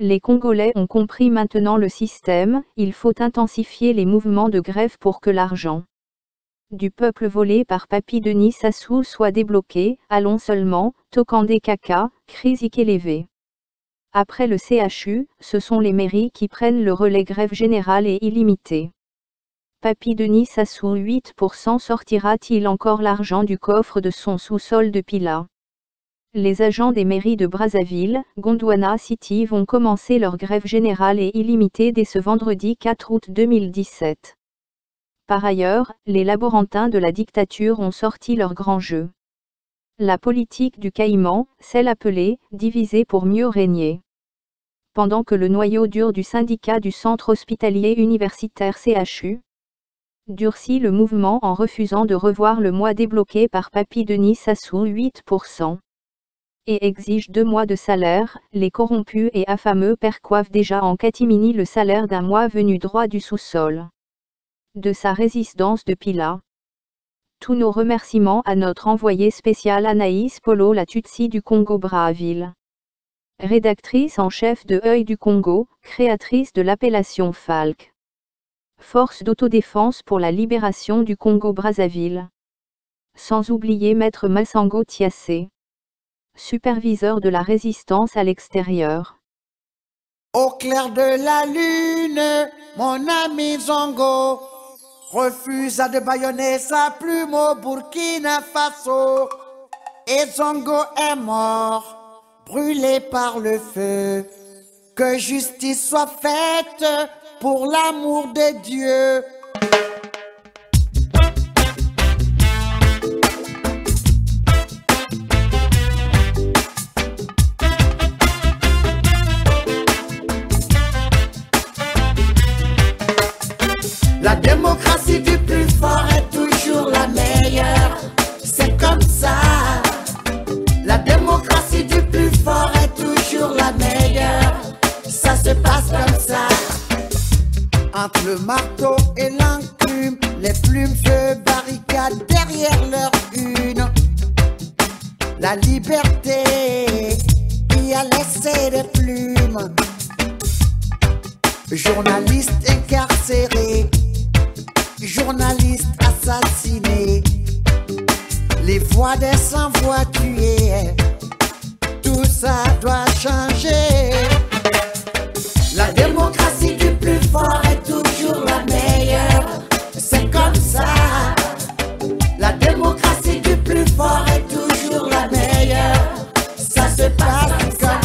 Les Congolais ont compris maintenant le système, il faut intensifier les mouvements de grève pour que l'argent du peuple volé par Papy Denis Sassou soit débloqué. Allons seulement, Tokandé Kaka, crie Zikelevé. Après le CHU, ce sont les mairies qui prennent le relais. Grève générale et illimitée. Papy Denis Sassou 8% sortira-t-il encore l'argent du coffre de son sous-sol depuis là? Les agents des mairies de Brazzaville, Gondwana City vont commencer leur grève générale et illimitée dès ce vendredi 4 août 2017. Par ailleurs, les laborantins de la dictature ont sorti leur grand jeu. La politique du Caïman, celle appelée « diviser pour mieux régner ». Pendant que le noyau dur du syndicat du centre hospitalier universitaire CHU durcit le mouvement en refusant de revoir le mois débloqué par Papy Denis Sassou 8%. Et exige 2 mois de salaire, les corrompus et affameux perçoivent déjà en catimini le salaire d'un mois venu droit du sous-sol de sa résistance depuis là. Tous nos remerciements à notre envoyée spéciale Anaïs Polo la Tutsi du Congo-Brazzaville. Rédactrice en chef de Œil du Congo, créatrice de l'appellation FALC. Force d'autodéfense pour la libération du Congo-Brazzaville. Sans oublier Maître Massango Tiassé, superviseur de la résistance à l'extérieur. Au clair de la lune, mon ami Zongo refusa de bâillonner sa plume au Burkina Faso. Et Zongo est mort, brûlé par le feu. Que justice soit faite pour l'amour de Dieu. La démocratie du plus fort est toujours la meilleure. C'est comme ça. La démocratie du plus fort est toujours la meilleure. Ça se passe comme ça. Entre le marteau et l'enclume, les plumes se barricadent derrière leur une. La liberté y a laissé des plumes. Journalistes incarcérés, journalistes assassinés, les voix des sans-voix tuées, tout ça doit changer. La démocratie du plus fort est toujours la meilleure, c'est comme ça. La démocratie du plus fort est toujours la meilleure, ça se passe comme ça.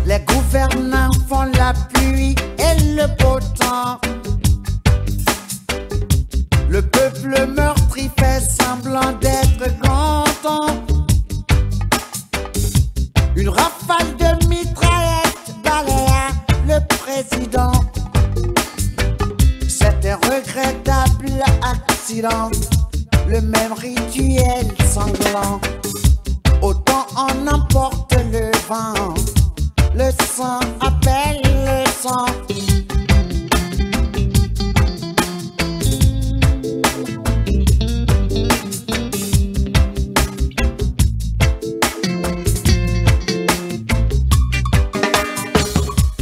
Les gouvernants font la pluie et le beau temps. Le peuple meurtri fait semblant d'être content. Une rafale de mitraillettes balaya le président. C'est un regrettable accident, le même rituel sanglant. Autant on emporte le vent, le sang appelle le sang.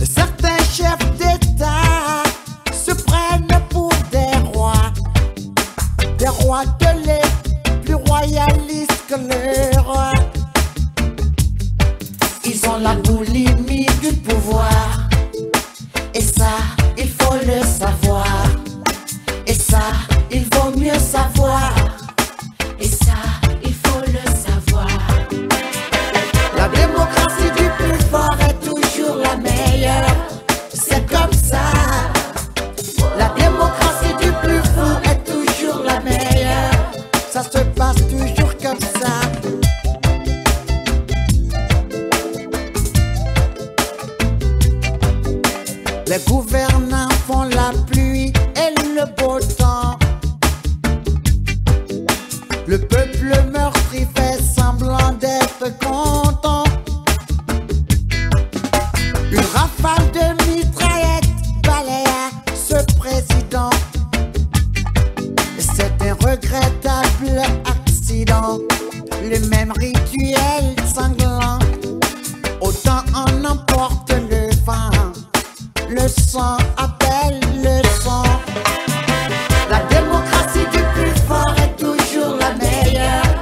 Certains chefs d'État se prennent pour des rois de lait, plus royalistes que les rois. Ils ont la boulimie du pouvoir, et ça, il faut le savoir. Et ça, il vaut mieux savoir. Et ça, il faut le savoir. La démocratie du plus fort est toujours la meilleure, c'est comme ça. La démocratie du plus fou est toujours la meilleure, ça se passe toujours comme ça. Les gouvernants font la pluie et le beau temps. Le peuple meurtri fait semblant d'être content. Une rafale de mitraillettes balaya ce président. C'est un regrettable accident, le même rituel sanglant. Autant on emporte le sang appelle le sang. La démocratie du plus fort est toujours la meilleure.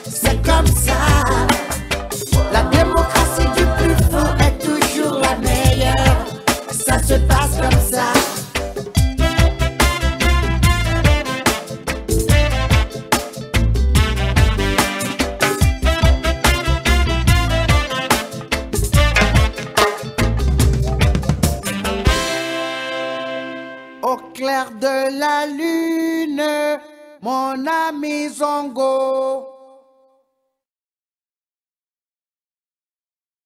C'est comme ça. La démocratie du plus fort est toujours la meilleure. Ça se passe comme ça. Au clair de la lune, mon ami Zongo